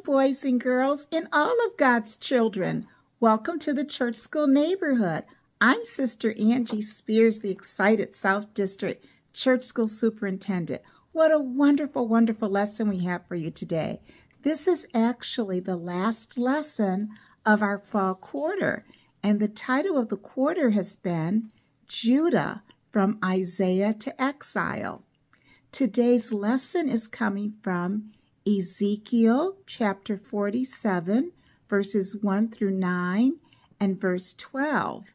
boys and girls, and all of God's children. Welcome to the Church School Neighborhood. I'm Sister Angie Spears, the excited South District Church School Superintendent. What a wonderful, wonderful lesson we have for you today. This is actually the last lesson of our fall quarter, and the title of the quarter has been Judah, from Isaiah to Exile. Today's lesson is coming from Ezekiel chapter 47, verses 1 through 9, and verse 12.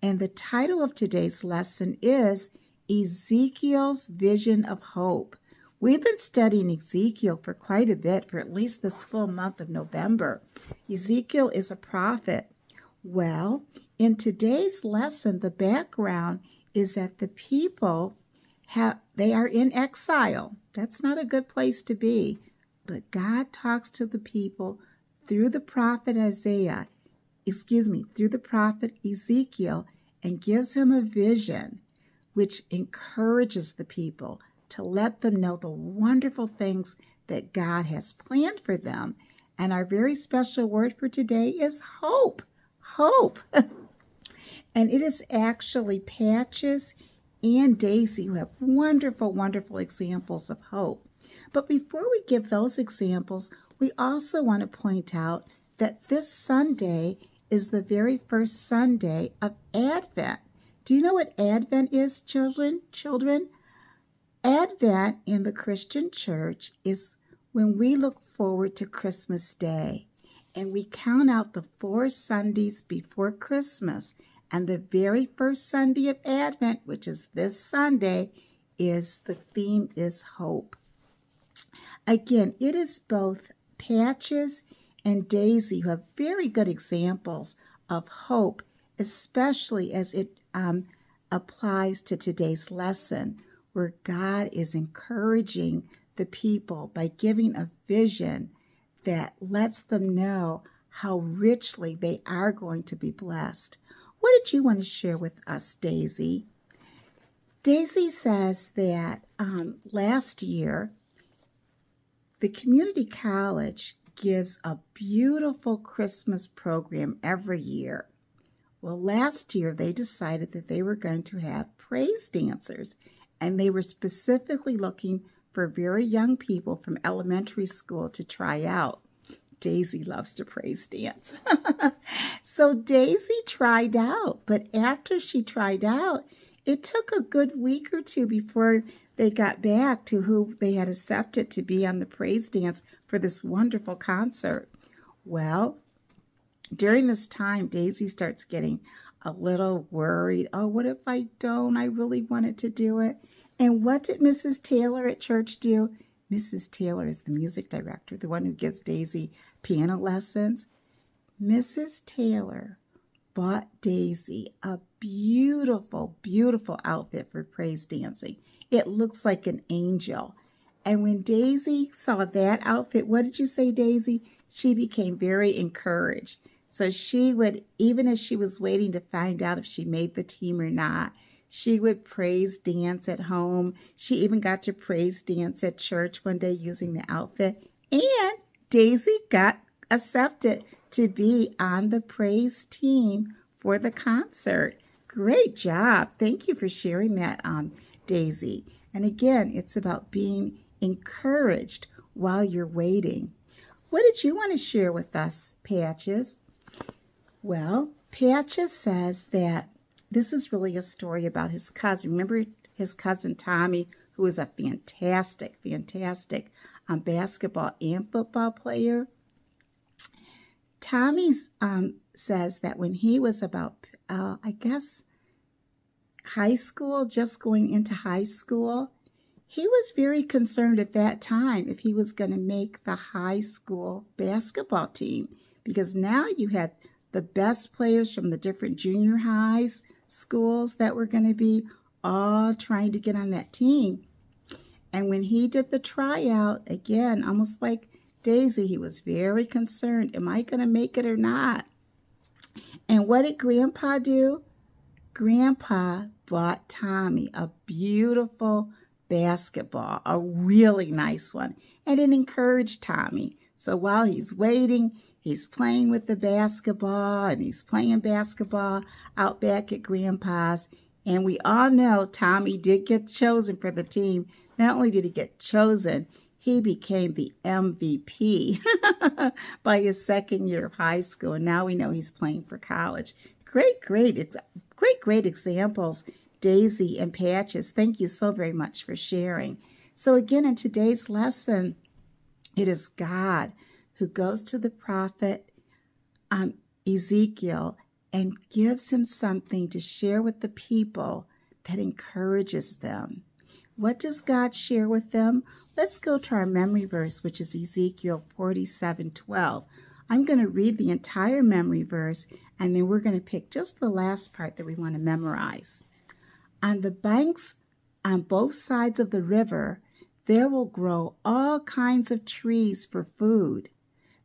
And the title of today's lesson is Ezekiel's Vision of Hope. We've been studying Ezekiel for quite a bit, for at least this full month of November. Ezekiel is a prophet. Well, in today's lesson, the background is that the people they are in exile. That's not a good place to be. But God talks to the people through the prophet through the prophet Ezekiel, and gives him a vision which encourages the people to let them know the wonderful things that God has planned for them. And our very special word for today is hope. Hope. And it is actually Patches and Daisy who have wonderful, wonderful examples of hope. But before we give those examples, we also want to point out that this Sunday is the very first Sunday of Advent. Do you know what Advent is, children? Advent in the Christian church is when we look forward to Christmas Day, and we count out the 4 Sundays before Christmas. And the very first Sunday of Advent, which is this Sunday, the theme is hope. Again, it is both Patches and Daisy who have very good examples of hope, especially as it applies to today's lesson, where God is encouraging the people by giving a vision that lets them know how richly they are going to be blessed. What did you want to share with us, Daisy? Daisy says that last year, the community college gives a beautiful Christmas program every year. Well, last year they decided that they were going to have praise dancers, and they were specifically looking for very young people from elementary school to try out. Daisy loves to praise dance. So Daisy tried out, but after she tried out, it took a good week or two before they got back to who they had accepted to be on the praise dance for this wonderful concert. Well, during this time, Daisy starts getting a little worried. Oh, what if I don't? I really wanted to do it. And what did Mrs. Taylor at church do? Mrs. Taylor is the music director, the one who gives Daisy piano lessons. Mrs. Taylor bought Daisy a beautiful, beautiful outfit for praise dancing. It looks like an angel. And when Daisy saw that outfit, what did you say, Daisy? She became very encouraged. So she would, even as she was waiting to find out if she made the team or not, she would praise dance at home. She even got to praise dance at church one day using the outfit. And Daisy got accepted to be on the praise team for the concert. Great job. Thank you for sharing that, Daisy. And again, it's about being encouraged while you're waiting. What did you want to share with us, Patches? Well, Patches says that this is really a story about his cousin. Remember his cousin Tommy, who is a fantastic basketball and football player? Tommy says that when he was about, high school, just going into high school, he was very concerned at that time if he was going to make the high school basketball team, because now you had the best players from the different junior highs schools that were going to be all trying to get on that team. And when he did the tryout, again, almost like Daisy, he was very concerned. Am I going to make it or not? And what did Grandpa do? Grandpa bought Tommy a beautiful basketball, a really nice one, and it encouraged Tommy. So while he's waiting, he's playing with the basketball, and he's playing basketball out back at Grandpa's. And we all know Tommy did get chosen for the team. Not only did he get chosen, he became the MVP by his second year of high school. And now we know he's playing for college. Great examples, Daisy and Patches. Thank you so very much for sharing. So again, in today's lesson, it is God who goes to the prophet Ezekiel and gives him something to share with the people that encourages them. What does God share with them? Let's go to our memory verse, which is Ezekiel 47:12. I'm going to read the entire memory verse, and then we're going to pick just the last part that we want to memorize. On the banks on both sides of the river, there will grow all kinds of trees for food.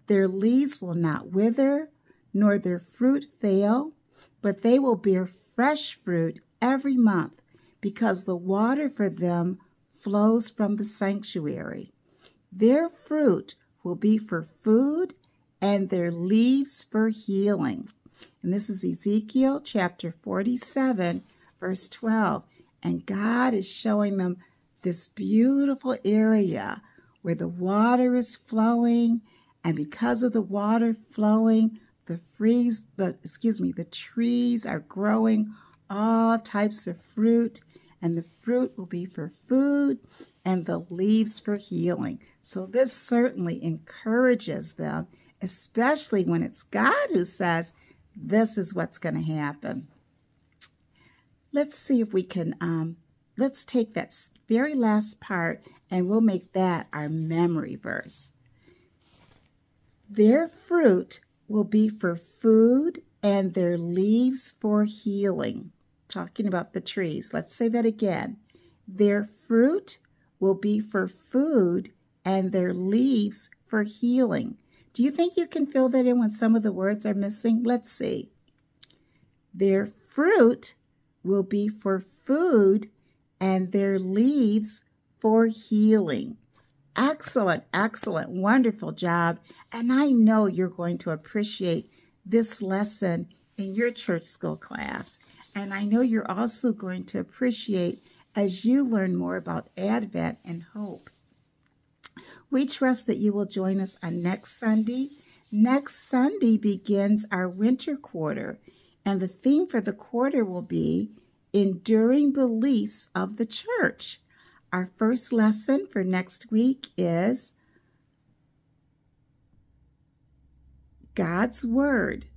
Their leaves will not wither, nor their fruit fail, but they will bear fresh fruit every month, because the water for them flows from the sanctuary. Their fruit will be for food, and their leaves for healing. And this is Ezekiel chapter 47, verse 12. And God is showing them this beautiful area where the water is flowing, and because of the water flowing, the trees are growing all types of fruit, and the fruit will be for food and the leaves for healing. So this certainly encourages them, especially when it's God who says, this is what's going to happen. Let's see if we can, let's take that very last part and we'll make that our memory verse. Their fruit will be for food and their leaves for healing. Talking about the trees. Let's say that again. Their fruit will be for food and their leaves for healing. Do you think you can fill that in when some of the words are missing? Let's see. Their fruit will be for food and their leaves for healing. Excellent, wonderful job. And I know you're going to appreciate this lesson in your church school class. And I know you're also going to appreciate as you learn more about Advent and hope. We trust that you will join us on next Sunday. Next Sunday begins our winter quarter, and the theme for the quarter will be Enduring Beliefs of the Church. Our first lesson for next week is God's Word,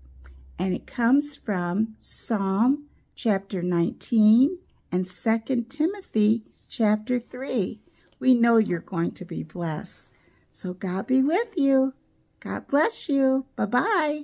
and it comes from Psalm chapter 19 and 2 Timothy chapter 3. We know you're going to be blessed. So God be with you. God bless you. Bye-bye.